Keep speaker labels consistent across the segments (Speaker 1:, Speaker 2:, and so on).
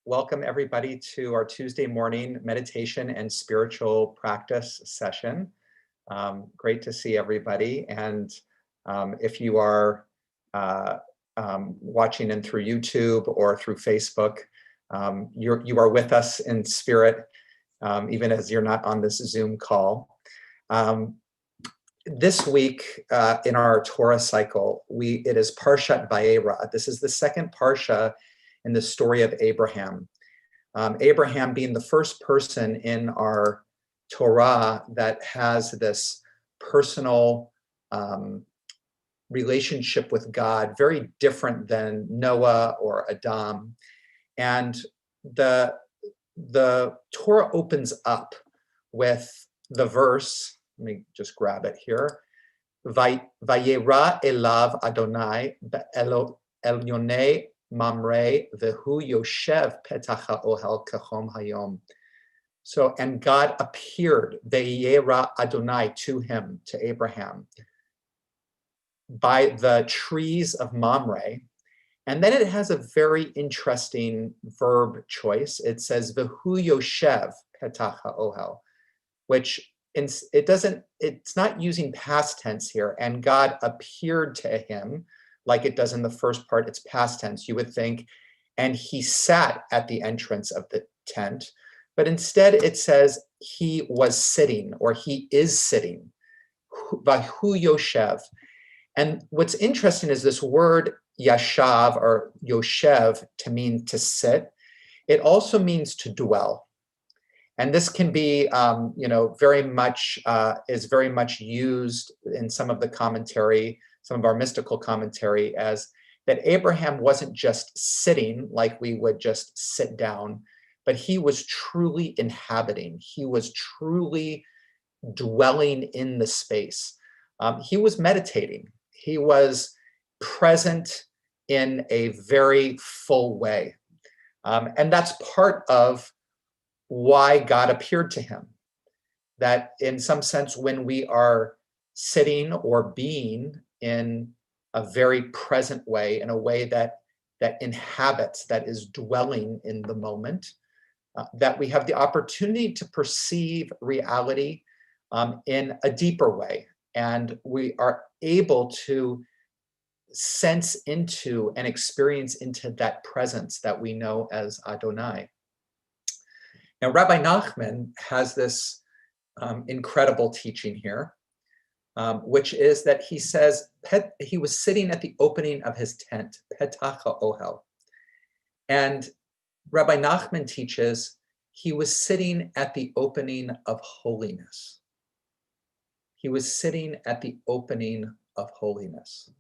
Speaker 1: welcome everybody to our Tuesday morning meditation and spiritual practice session. Great to see everybody. And if you are watching in through YouTube or through Facebook, you are with us in spirit, even as you're not on this Zoom call. This week in our Torah cycle, it is Parshat Vayera. This is the second Parsha in the story of Abraham. Abraham being the first person in our Torah that has this personal relationship with God, very different than Noah or Adam. And the Torah opens up with the verse, let me just grab it here. Vayera elav Adonai be'elyonei mamre vehu yoshev petach ha'ohel kachom hayom. So, and God appeared, Vayera Adonai, to him, to Abraham, by the trees of Mamre. And then it has a very interesting verb choice. It says vehu yoshev petach ha'ohel, which it's not using past tense here. And God appeared to him, like it does in the first part. It's past tense. You would think, and he sat at the entrance of the tent. But instead it says he was sitting, or he is sitting. Vahu yoshev. And what's interesting is this word yashav or yoshev, to mean to sit. It also means to dwell. And this can be, very much used in some of the commentary, some of our mystical commentary, as that Abraham wasn't just sitting like we would just sit down, but he was truly inhabiting. He was truly dwelling in the space. He was meditating. He was present in a very full way. And that's part of why God appeared to him. That in some sense, when we are sitting or being in a very present way, in a way that inhabits, that is dwelling in the moment, that we have the opportunity to perceive reality in a deeper way. And we are able to sense into and experience into that presence that we know as Adonai. Now, Rabbi Nachman has this incredible teaching here, which is that he says he was sitting at the opening of his tent, Petach HaOhel. And Rabbi Nachman teaches he was sitting at the opening of holiness. He was sitting at the opening of holiness.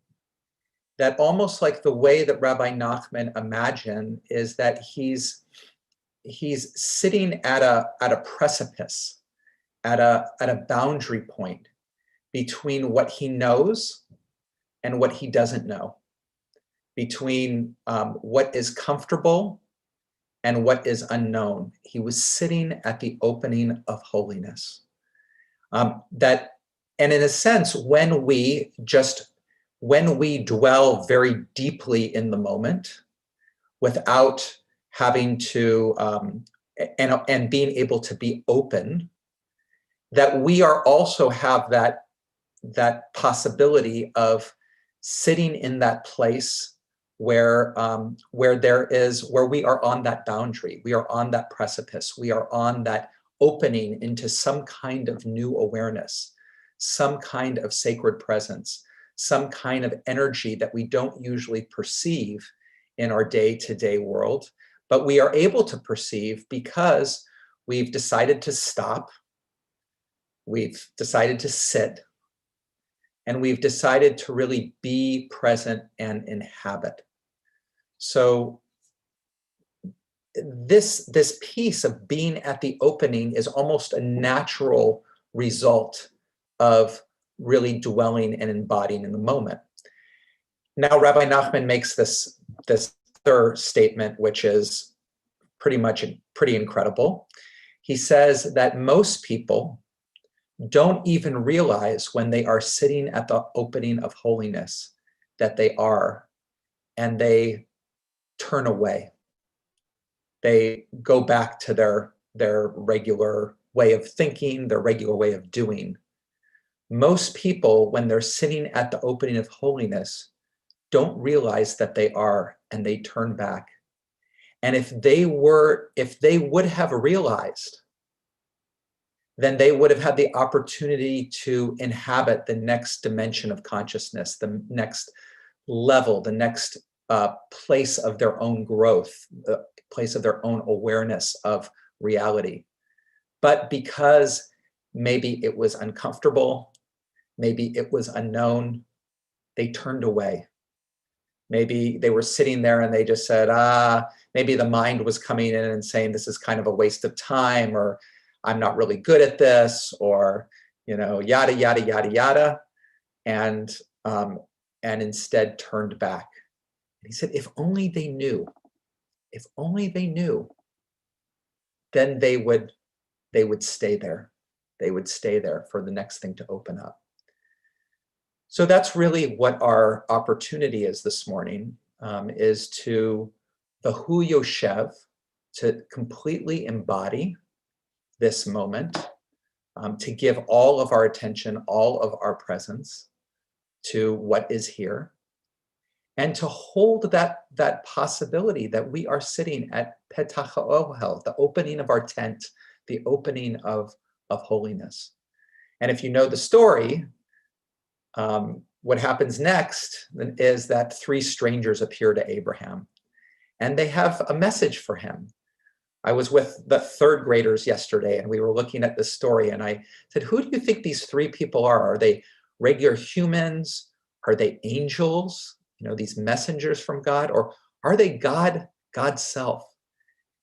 Speaker 1: That almost like the way that Rabbi Nachman imagined is that he's sitting at a precipice, at a boundary point between what he knows and what he doesn't know, between what is comfortable and what is unknown. He was sitting at the opening of holiness. And in a sense, when we dwell very deeply in the moment without having to, and being able to be open, that we are also have that possibility of sitting in that place where we are on that boundary, we are on that precipice, we are on that opening into some kind of new awareness, some kind of sacred presence, some kind of energy that we don't usually perceive in our day-to-day world, but we are able to perceive because we've decided to stop, we've decided to sit, and we've decided to really be present and inhabit. So this piece of being at the opening is almost a natural result of really dwelling and embodying in the moment. Now, Rabbi Nachman makes this third statement, which is pretty incredible. He says that most people don't even realize when they are sitting at the opening of holiness that they are, and they turn away. they go back to their regular way of thinking, their regular way of doing. Most people, when they're sitting at the opening of holiness, don't realize that they are, and they turn back. And if they would have realized, then they would have had the opportunity to inhabit the next dimension of consciousness, the next level, the next place of their own growth, the place of their own awareness of reality. But because maybe it was uncomfortable, maybe it was unknown, they turned away. Maybe they were sitting there and they just said, maybe the mind was coming in and saying, this is kind of a waste of time, or I'm not really good at this, or, yada, yada, yada, yada. And instead turned back. He said, if only they knew, then they would stay there. They would stay there for the next thing to open up. So that's really what our opportunity is this morning, is to the Hu Yoshev, to completely embody this moment, to give all of our attention, all of our presence to what is here, and to hold that possibility that we are sitting at Petach HaOhel, the opening of our tent, the opening of holiness. And if you know the story, what happens next is that 3 strangers appear to Abraham, and they have a message for him. I was with the 3rd graders yesterday, and we were looking at this story, and I said, who do you think these 3 people are? Are they regular humans? Are they angels? These messengers from God? Or are they God's self?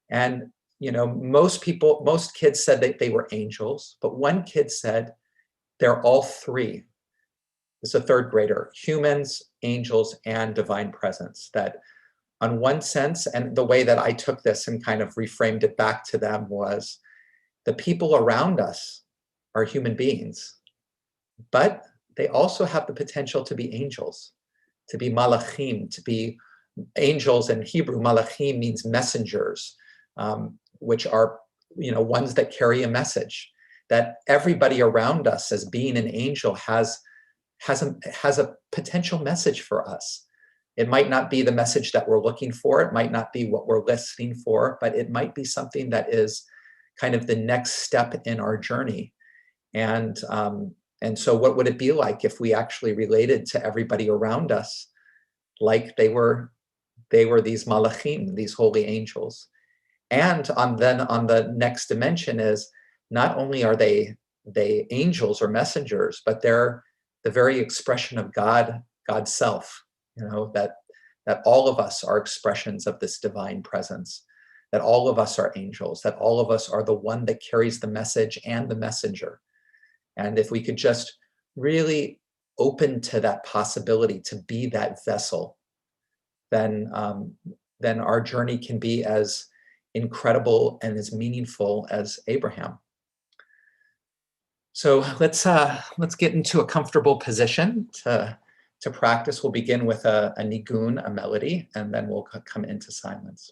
Speaker 1: And, most kids said that they were angels, but one kid said they're all 3. It's a 3rd grader: humans, angels, and divine presence. That on one sense, and the way that I took this and kind of reframed it back to them was, the people around us are human beings, but they also have the potential to be angels, to be malachim, to be angels. In Hebrew, malachim means messengers, which are, ones that carry a message. That everybody around us, as being an angel, has a potential message for us. It might not be the message that we're looking for. It might not be what we're listening for, but it might be something that is kind of the next step in our journey. And so what would it be like if we actually related to everybody around us like they were these malachim, these holy angels? And then on the next dimension is, not only are they angels or messengers, but they're the very expression of God's self. That all of us are expressions of this divine presence, that all of us are angels, that all of us are the one that carries the message and the messenger. And if we could just really open to that possibility to be that vessel, then our journey can be as incredible and as meaningful as Abraham. So let's get into a comfortable position to practice. We'll begin with a nigun, a melody, and then we'll come into silence.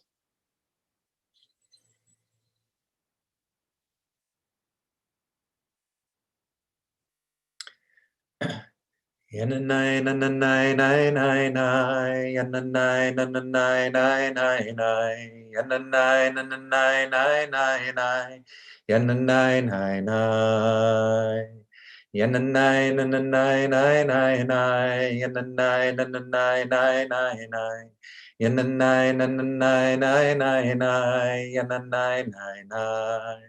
Speaker 1: Yananai nananai nai nai nai yananai nananai nai nai nai yananai nananai nai nai nai yananai nai nai yananai nananai nai nai nai yananai nananai nai nai nai yananai nananai nai nai nai yananai nai nai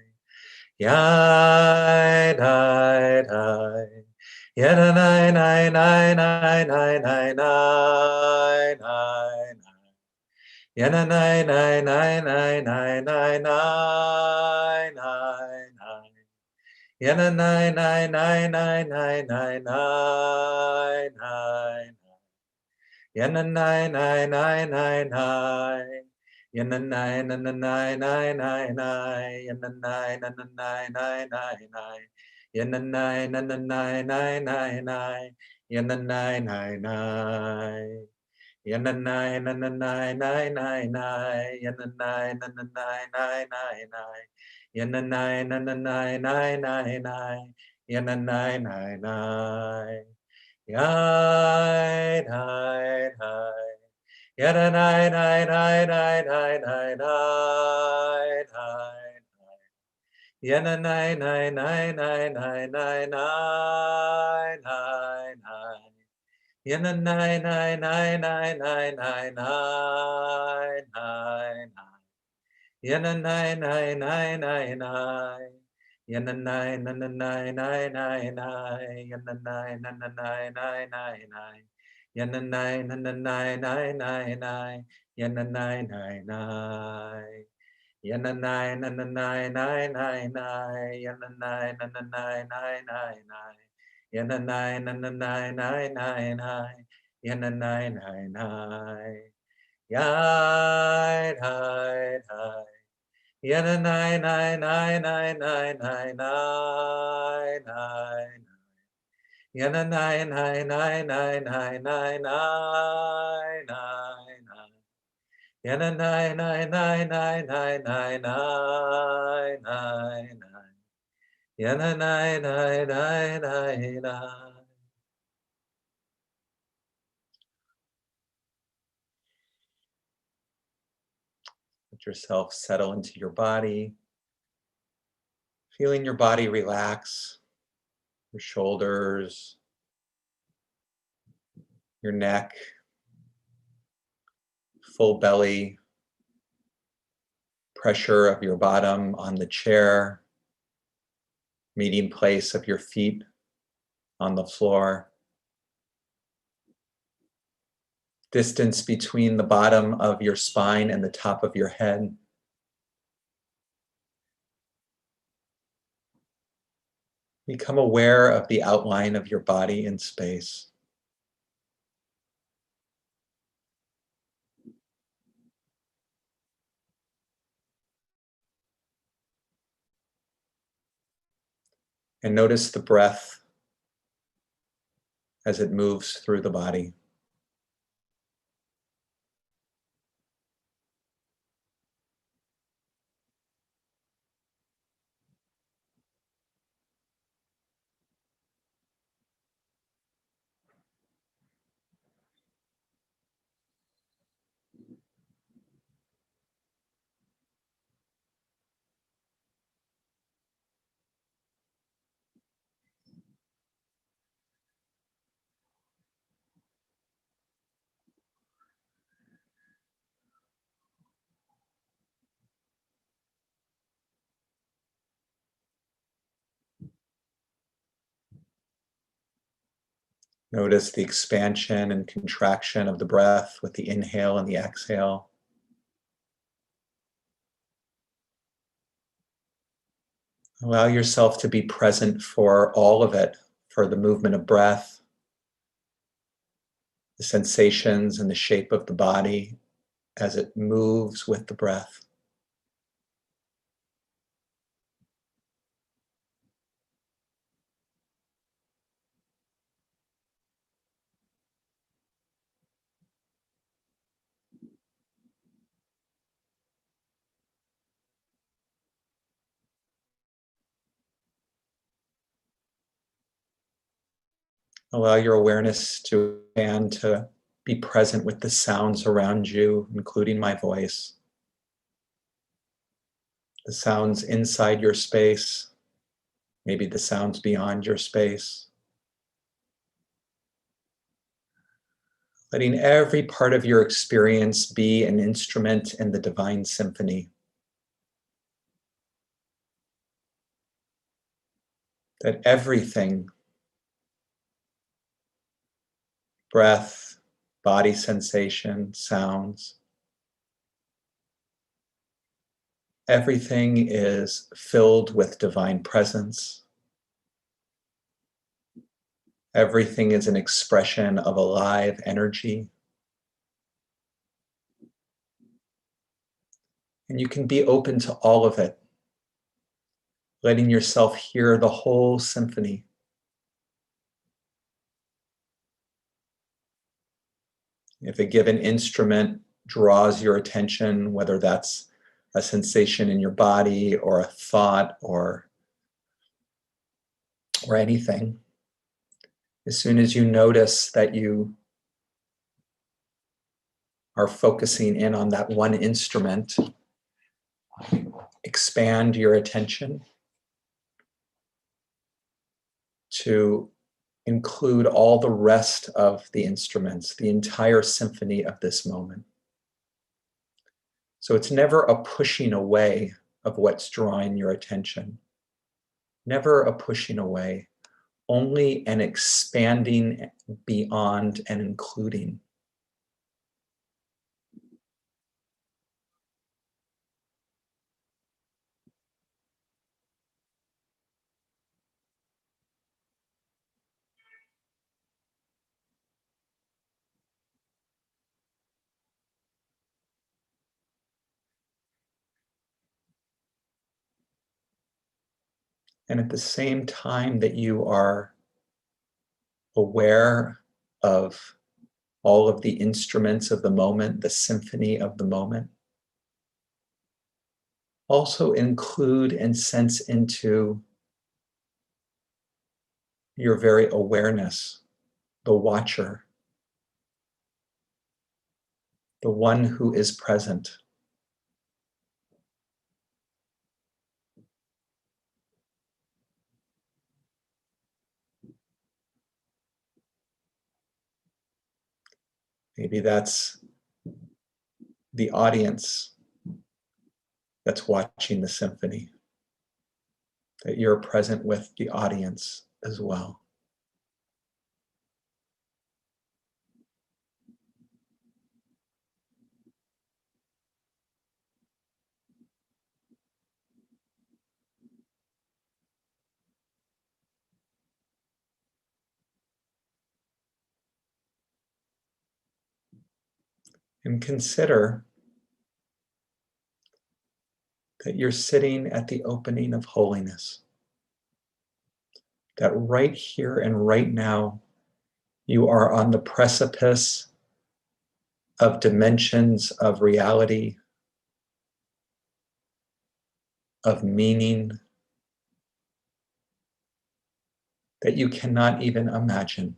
Speaker 1: yai dai dai. Yana nai nai nai nai nai nai nai nai. Yana nai nai nai nai nai nai nai nai. Yana nai nai nai nai nai nai nai nai. Yana nai nai nai nai nai. Yana nai nai nai nai nai nai. Yana nai nai nai nai nai nai. Yananai, nananai, nai, nai, nai. Yananai, nai, nai. Yananai, nananai, nai, nai, nai. Yananai, nananai, nai, nai, nai. Yananai, nananai, nai, nai, nai. Yananai, nai, nai. Yai, nai, nai. Yananai, nai, nai, nai, nai, nai, nai, nai. Yananai, nai, nai, nai, nai, nai, nai, nai, nai. Yananai, nai, nai, nai, nai, nai, nai, nai, nai. Yananai, nai, nai, nai, nai. Yananai, nananai, nai, nai, nai. Yananai, nananai, nai, nai, nai. Yananai, nananai, nai, nai, nai. Yananai, nai, nai. Yananai, nananai, nai, nai, nai. Yananai, nananai, nai, nai, nai. Yananai, nananai, nai, nai, nai. Yananai, nai, nai. Yai, nai, nai. Yananai, nai, nai, nai, nai, nai, nai, nai. Yananai, nai, nai, nai, nai, nai, nai, nai, nai. Yananai, nai, nai, nai, nai, nai, nai, nai, nai. Yananai, nai, nai, nai, nai. Let yourself settle into your body, feeling your body relax, your shoulders, your neck, full belly, pressure of your bottom on the chair, meeting place of your feet on the floor, distance between the bottom of your spine and the top of your head. Become aware of the outline of your body in space. And notice the breath as it moves through the body. Notice the expansion and contraction of the breath with the inhale and the exhale. Allow yourself to be present for all of it, for the movement of breath, the sensations and the shape of the body as it moves with the breath. Allow your awareness to expand to be present with the sounds around you, including my voice, the sounds inside your space, maybe the sounds beyond your space. Letting every part of your experience be an instrument in the divine symphony. That everything, breath, body sensation, sounds, everything is filled with divine presence. Everything is an expression of alive energy. And you can be open to all of it, letting yourself hear the whole symphony. If a given instrument draws your attention, whether that's a sensation in your body or a thought or anything, as soon as you notice that you are focusing in on that one instrument, expand your attention to include all the rest of the instruments, the entire symphony of this moment. So it's never a pushing away of what's drawing your attention, never a pushing away, only an expanding beyond and including. And at the same time that you are aware of all of the instruments of the moment, the symphony of the moment, also include and sense into your very awareness, the watcher, the one who is present. Maybe that's the audience that's watching the symphony, that you're present with the audience as well. And consider that you're sitting at the opening of holiness, that right here and right now, you are on the precipice of dimensions of reality, of meaning that you cannot even imagine.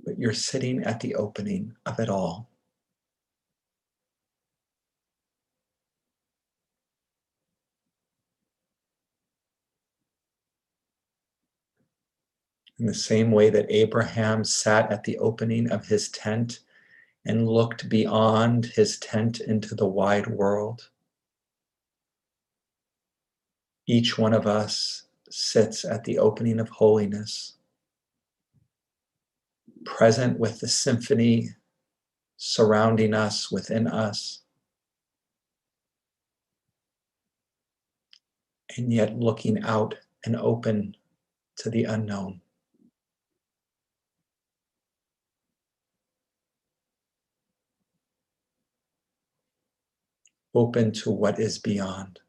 Speaker 1: But you're sitting at the opening of it all. In the same way that Abraham sat at the opening of his tent and looked beyond his tent into the wide world, each one of us sits at the opening of holiness, present with the symphony surrounding us, within us, and yet looking out and open to the unknown. Open to what is beyond.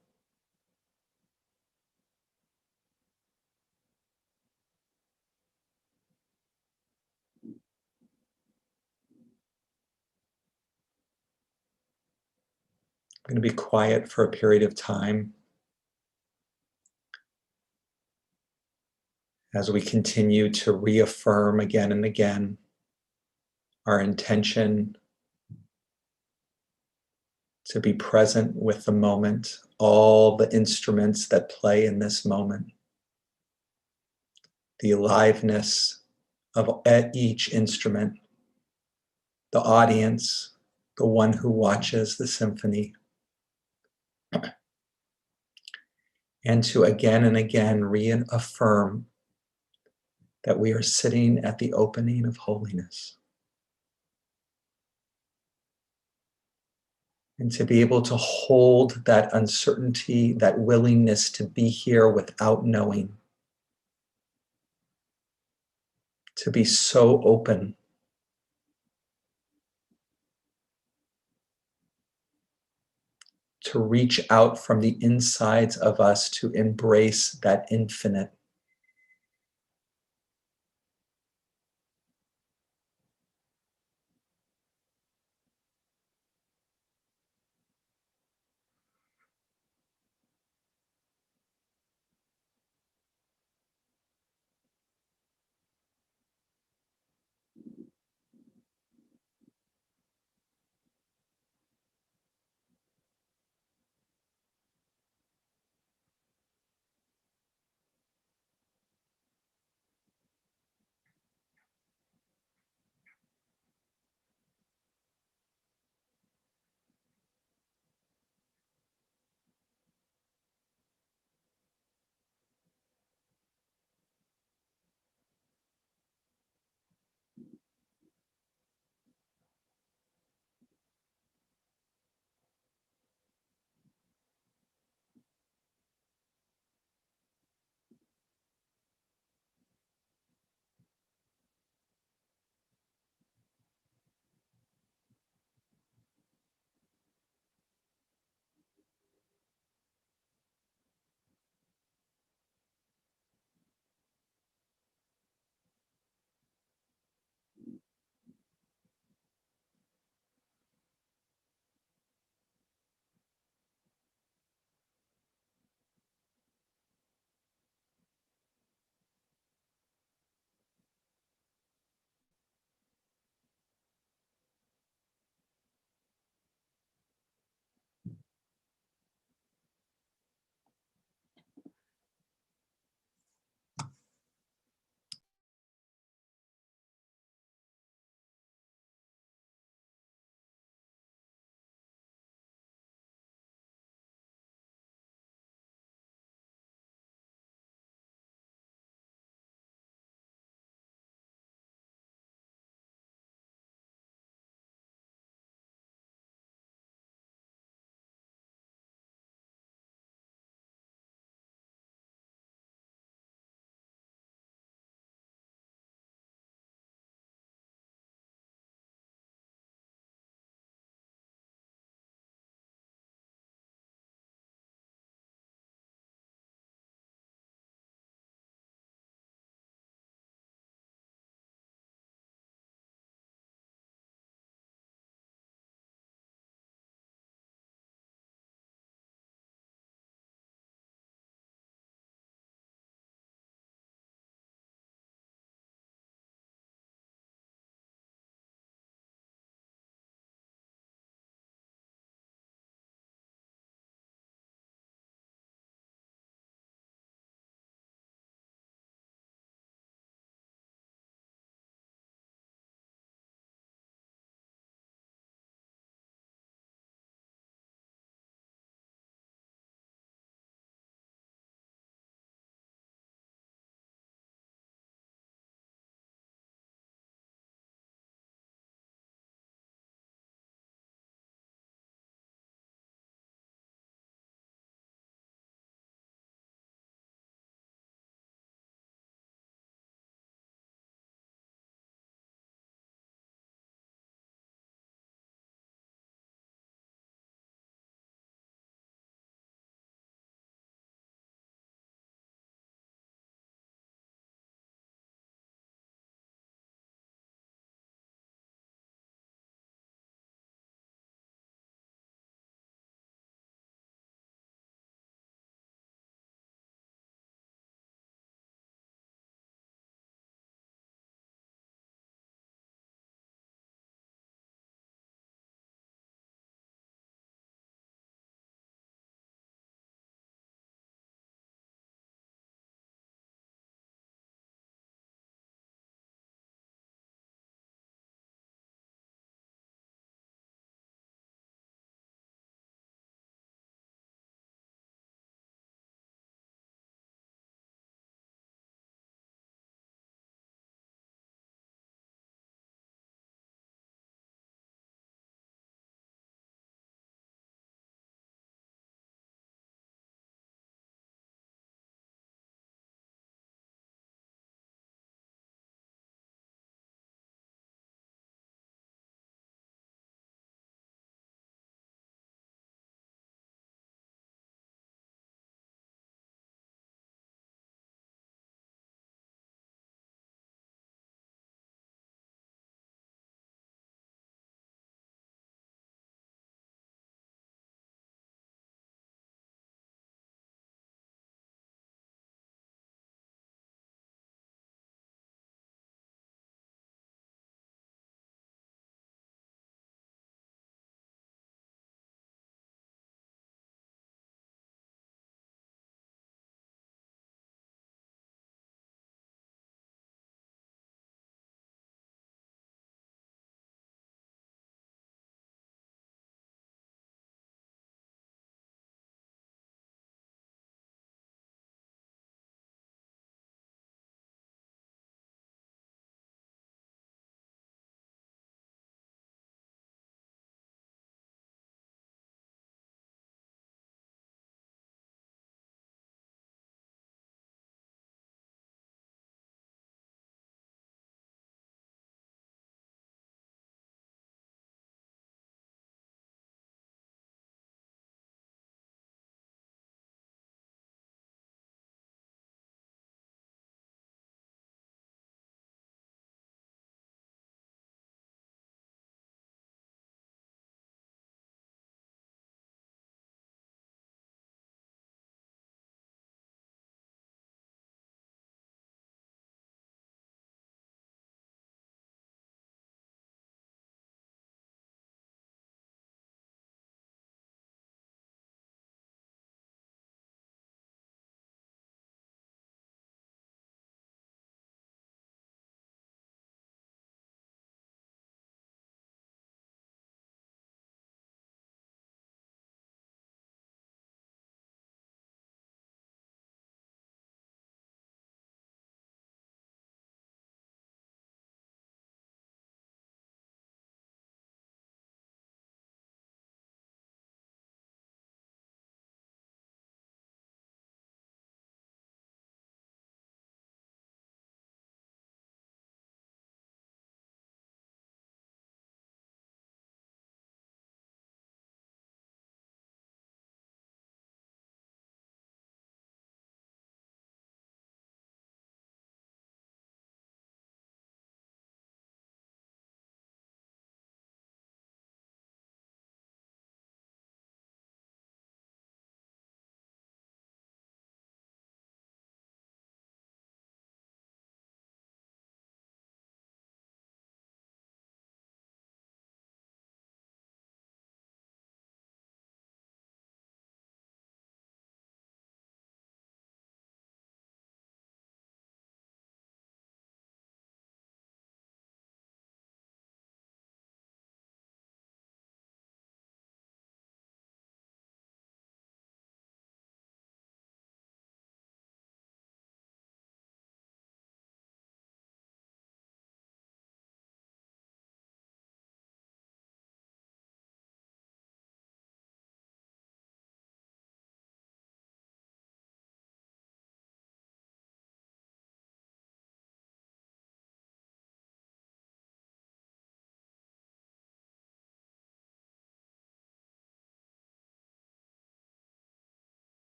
Speaker 1: I'm going to be quiet for a period of time as we continue to reaffirm again and again our intention to be present with the moment, all the instruments that play in this moment, the aliveness of each instrument, the audience, the one who watches the symphony, and to again and again reaffirm that we are sitting at the opening of holiness. And to be able to hold that uncertainty, that willingness to be here without knowing, to be so open, to reach out from the insides of us to embrace that infinite,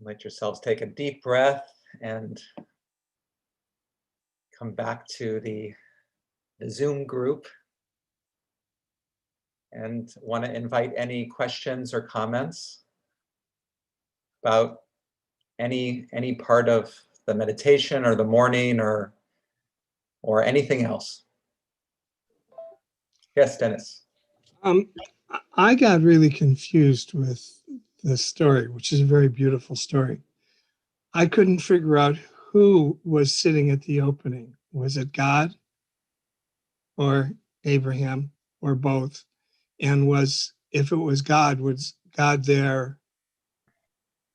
Speaker 1: Let yourselves take a deep breath and come back to the Zoom group, and want to invite any questions or comments about any part of the meditation or the morning or anything else. Yes, Dennis.
Speaker 2: I got really confused with this story, which is a very beautiful story. I couldn't figure out who was sitting at the opening. Was it God or Abraham or both? And if it was God, was God there?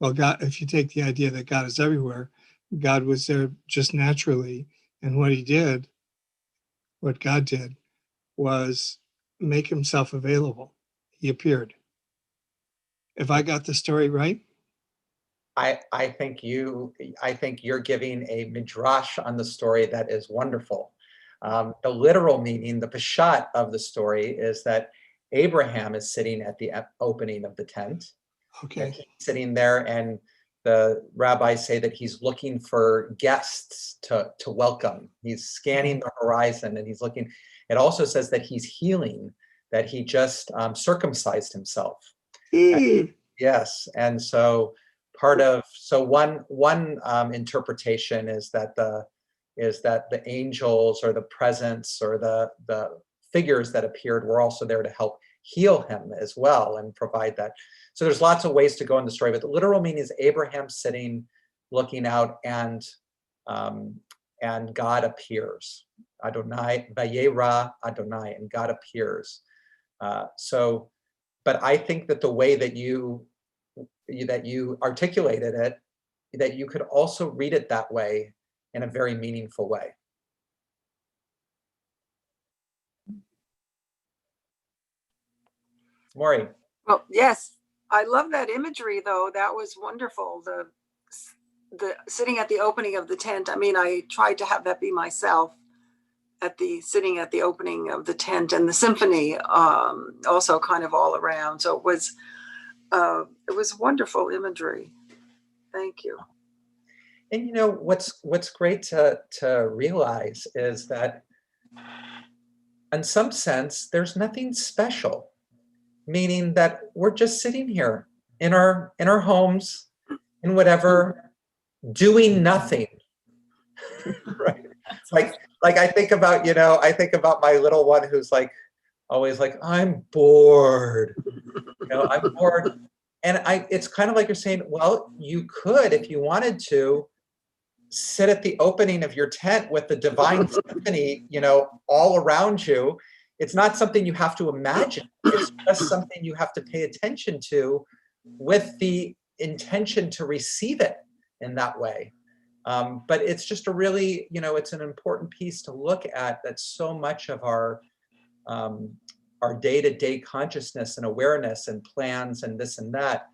Speaker 2: Well, God, if you take the idea that God is everywhere, God was there just naturally. And what God did was make himself available. He appeared. If I got the story right?
Speaker 1: I think you're giving a midrash on the story that is wonderful. The literal meaning, the peshat of the story, is that Abraham is sitting at the opening of the tent.
Speaker 2: Okay.
Speaker 1: Sitting there, and the rabbis say that he's looking for guests to welcome. He's scanning the horizon and he's looking. It also says that he's healing, that he just circumcised himself. Yes, and so one interpretation is that the angels or the presence or the figures that appeared were also there to help heal him as well and provide that. So there's lots of ways to go in the story, but the literal meaning is Abraham sitting, looking out, and God appears. Adonai, Vayera Adonai, and God appears. But I think that the way that you articulated it, that you could also read it that way in a very meaningful way. Maury.
Speaker 3: Well, yes, I love that imagery, though. That was wonderful. The sitting at the opening of the tent. I mean, I tried to have that be myself sitting at the opening of the tent, and the symphony also kind of all around. So it was wonderful imagery. Thank you.
Speaker 1: And you know what's great to realize is that in some sense there's nothing special, meaning that we're just sitting here in our homes, in whatever doing nothing. Right? It's like I think about, I think about my little one who's like always like, I'm bored. I'm bored. And it's kind of like you're saying, well, you could, if you wanted to, sit at the opening of your tent with the divine symphony, all around you. It's not something you have to imagine. It's just something you have to pay attention to with the intention to receive it in that way. But it's just a really, it's an important piece to look at. That's so much of our day-to-day consciousness and awareness and plans and this and that.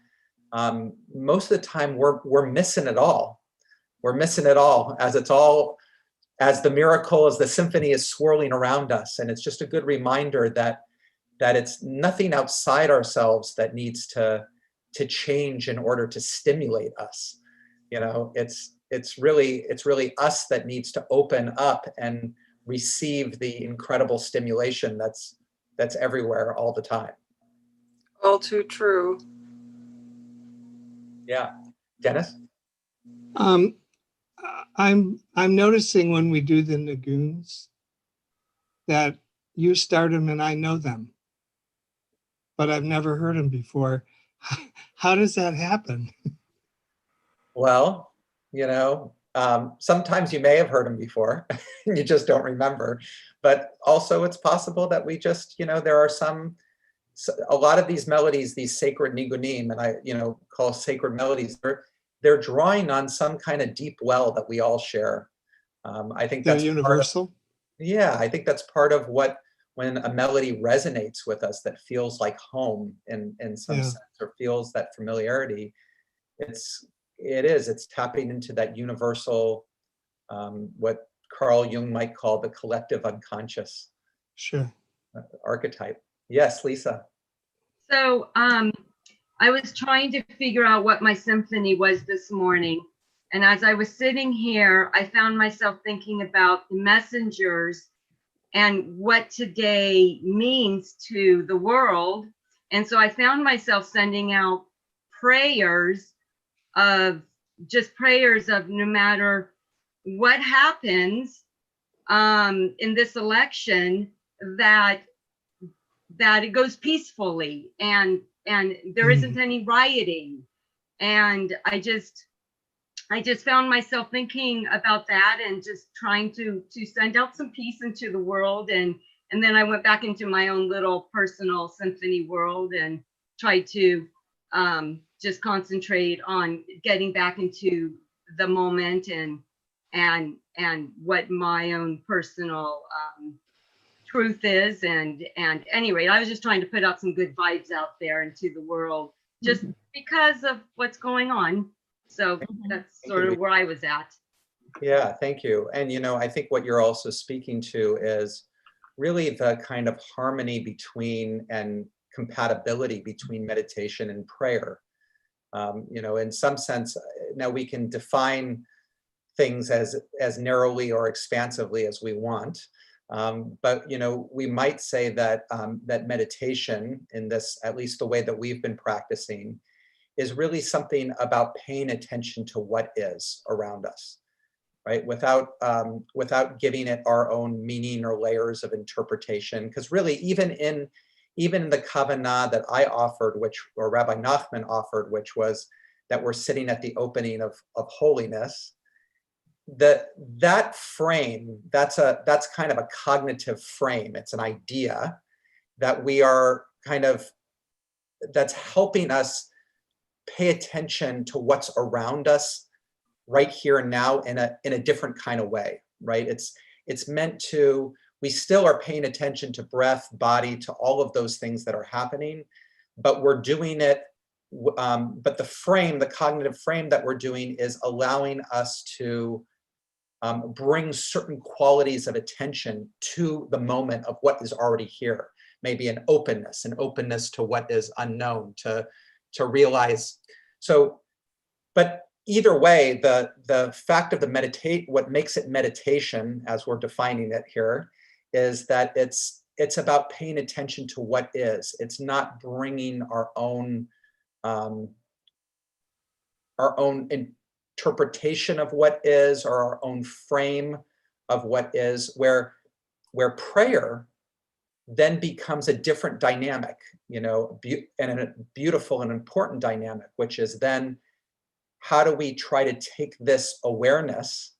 Speaker 1: Most of the time we're missing it all. We're missing it all as the miracle, as the symphony is swirling around us. And it's just a good reminder that it's nothing outside ourselves that needs to change in order to stimulate us. It's really us that needs to open up and receive the incredible stimulation that's everywhere all the time.
Speaker 3: All too true.
Speaker 1: Yeah. Dennis?
Speaker 2: I'm noticing when we do the Naguns that you start them and I know them, but I've never heard them before. How does that happen?
Speaker 1: Well, sometimes you may have heard them before, you just don't remember. But also it's possible that we just, there are a lot of these melodies, these sacred nigunim, and I, call sacred melodies, they're drawing on some kind of deep well that we all share. I think that's
Speaker 2: universal.
Speaker 1: I think that's part of when a melody resonates with us that feels like home in some sense, or feels that familiarity. It's tapping into that universal, what Carl Jung might call the collective unconscious.
Speaker 2: Sure.
Speaker 1: Archetype. Yes, Lisa.
Speaker 4: So I was trying to figure out what my symphony was this morning. And as I was sitting here, I found myself thinking about the messengers and what today means to the world. And so I found myself sending out prayers of no matter what happens in this election, that it goes peacefully and there isn't any rioting. And I just found myself thinking about that and just trying to send out some peace into the world. And then I went back into my own little personal symphony world and tried to just concentrate on getting back into the moment and what my own personal truth is. And anyway, I was just trying to put out some good vibes out there into the world just because of what's going on. So that's sort of where I was at.
Speaker 1: Yeah, thank you. And, I think what you're also speaking to is really the kind of harmony between and compatibility between meditation and prayer. In some sense, now we can define things as narrowly or expansively as we want. But, we might say that that meditation in this, at least the way that we've been practicing, is really something about paying attention to what is around us, right? Without giving it our own meaning or layers of interpretation. Because really, even in the kavanah that I offered, or Rabbi Nachman offered, which was that we're sitting at the opening of holiness, that frame, that's kind of a cognitive frame. It's an idea that we are that's helping us pay attention to what's around us right here and now in a different kind of way, right? It's meant to, we still are paying attention to breath, body, to all of those things that are happening, but we're doing it, but the cognitive frame that we're doing is allowing us to bring certain qualities of attention to the moment of what is already here. Maybe an openness to what is unknown, to realize. So, but either way, the fact of what makes it meditation, as we're defining it here, is that it's about paying attention to what is. It's not bringing our own interpretation of what is, or our own frame of what is, where prayer then becomes a different dynamic, and a beautiful and important dynamic, which is then how do we try to take this awareness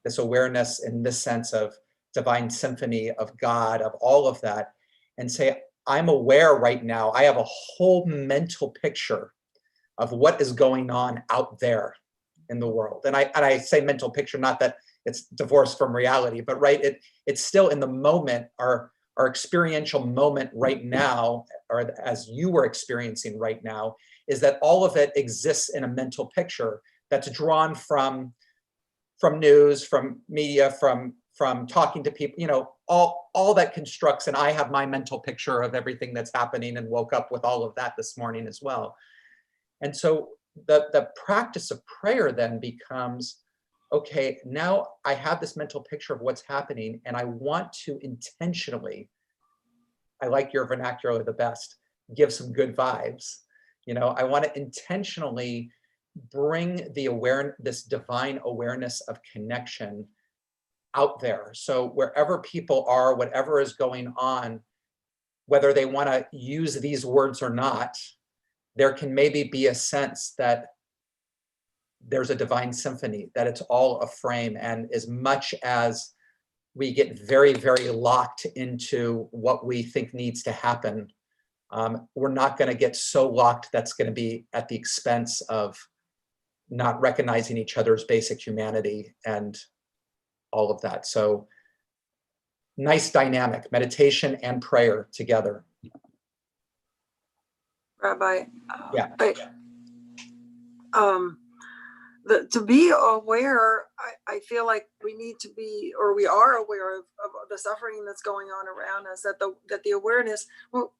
Speaker 1: in this sense of divine symphony of God, of all of that, and say, I'm aware right now, I have a whole mental picture of what is going on out there in the world. And I say mental picture, not that it's divorced from reality, but right, it's still in the moment, our experiential moment right now, or as you were experiencing right now, is that all of it exists in a mental picture that's drawn from news, from media, from talking to people, all that constructs, and I have my mental picture of everything that's happening and woke up with all of that this morning as well. And so the practice of prayer then becomes, okay, now I have this mental picture of what's happening, and I want to intentionally, I like your vernacular the best, give some good vibes. I want to intentionally bring this divine awareness of connection out there. So wherever people are, whatever is going on, whether they want to use these words or not, there can maybe be a sense that there's a divine symphony, that it's all a frame. And as much as we get very, very locked into what we think needs to happen, we're not going to get so locked that's going to be at the expense of not recognizing each other's basic humanity and all of that. So nice dynamic, meditation and prayer together.
Speaker 3: Rabbi,
Speaker 1: Yeah.
Speaker 3: To be aware, I feel like we need to be, or we are aware of the suffering that's going on around us, that the awareness, well,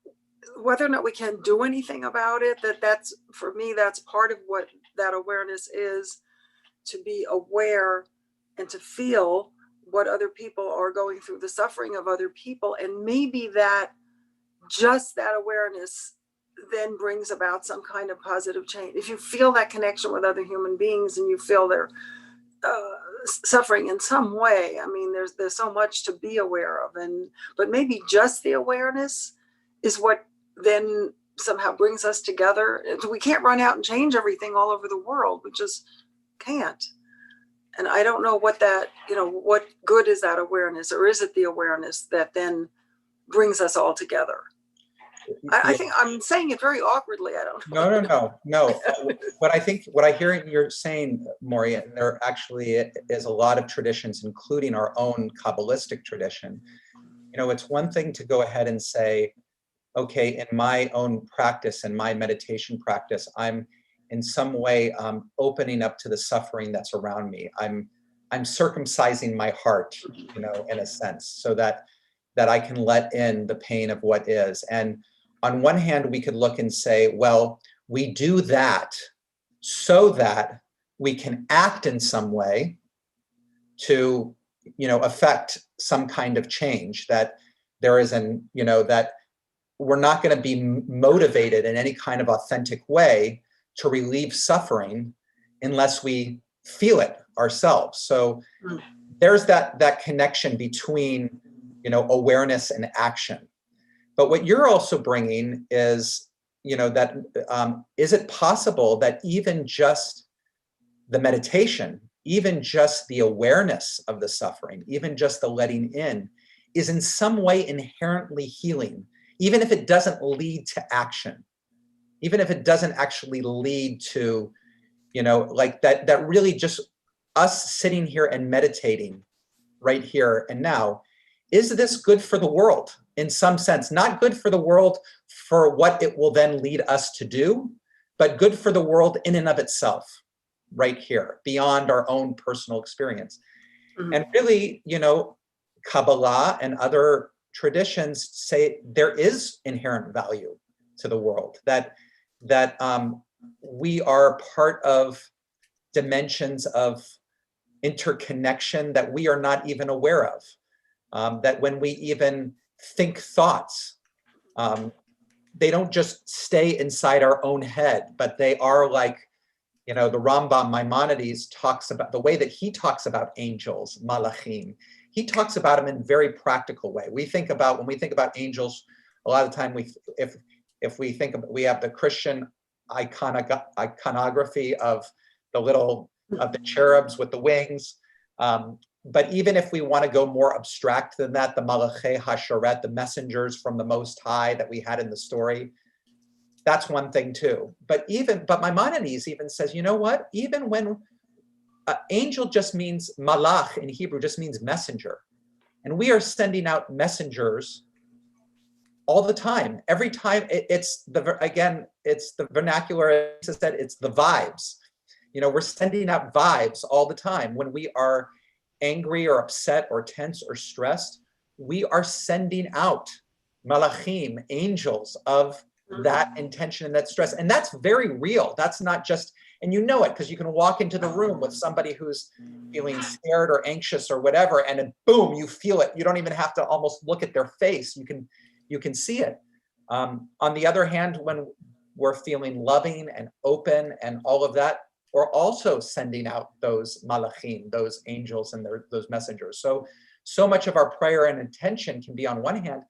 Speaker 3: whether or not we can do anything about it, that's, for me, that's part of what that awareness is, to be aware and to feel what other people are going through, the suffering of other people. And maybe that, just that awareness then brings about some kind of positive change. If you feel that connection with other human beings and you feel their suffering in some way, I mean, there's so much to be aware of, but maybe just the awareness is what then somehow brings us together. We can't run out and change everything all over the world. We just can't. And I don't know what that, what good is that awareness, or is it the awareness that then brings us all together? I think I'm saying it very awkwardly. I don't know.
Speaker 1: No. What I hear you're saying, Maury, and there actually is a lot of traditions, including our own Kabbalistic tradition. It's one thing to go ahead and say, okay, in my own practice and my meditation practice, I'm in some way opening up to the suffering that's around me. I'm circumcising my heart, in a sense, so that I can let in the pain of what is. And on one hand, we could look and say, well, we do that so that we can act in some way to, affect some kind of change, that there is that we're not going to be motivated in any kind of authentic way to relieve suffering unless we feel it ourselves. So there's that connection between, awareness and action. But what you're also bringing is, that is it possible that even just the meditation, even just the awareness of the suffering, even just the letting in, is in some way inherently healing, even if it doesn't lead to action, even if it doesn't actually lead to, like that really just us sitting here and meditating right here and now. Is this good for the world? In some sense, not good for the world for what it will then lead us to do, but good for the world in and of itself, right here, beyond our own personal experience. Mm-hmm. And really, Kabbalah and other traditions say there is inherent value to the world, that we are part of dimensions of interconnection that we are not even aware of. That when we even think thoughts, they don't just stay inside our own head, but they are like You know, the Rambam Maimonides talks about the way that he talks about angels, malachim. He talks about them in a very practical way. When we think about angels, a lot of the time if we think about, we have the Christian iconography of the cherubs with the wings. But even if we want to go more abstract than that, the Malachei Hasharet, the messengers from the Most High that we had in the story, that's one thing too. But Maimonides even says, you know what? Even when angel just means malach in Hebrew, just means messenger, and we are sending out messengers all the time. Every time it's the vernacular. As I said, it's the vibes. You know, we're sending out vibes all the time when we are angry or upset or tense or stressed. We are sending out malachim, angels of that intention and that stress. And that's very real. That's not just, and you know it because you can walk into the room with somebody who's feeling scared or anxious or whatever, and then boom, you feel it. You don't even have to almost look at their face. You can see it. On the other hand, when we're feeling loving and open and all of that, we're also sending out those malachim, those angels and those messengers. So much of our prayer and intention can be, on one hand,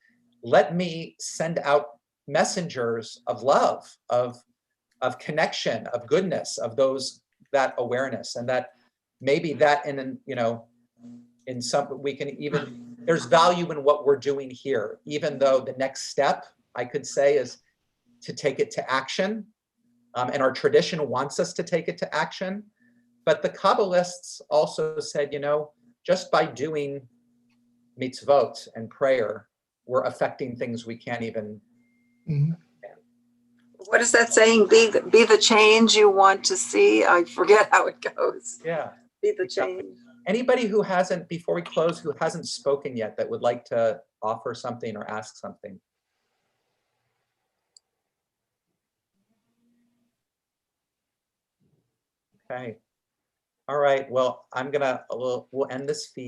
Speaker 1: let me send out messengers of love, of connection, of goodness, of that awareness, and that maybe that in some, we can even, there's value in what we're doing here, even though the next step, I could say, is to take it to action. And our tradition wants us to take it to action. But the Kabbalists also said, just by doing mitzvot and prayer, we're affecting things we can't even.
Speaker 3: What is that saying? Be the change you want to see. I forget how it goes.
Speaker 1: Yeah.
Speaker 3: Be the change.
Speaker 1: Anybody who hasn't, before we close, who hasn't spoken yet that would like to offer something or ask something? Okay. All right. Well, we'll end this feed.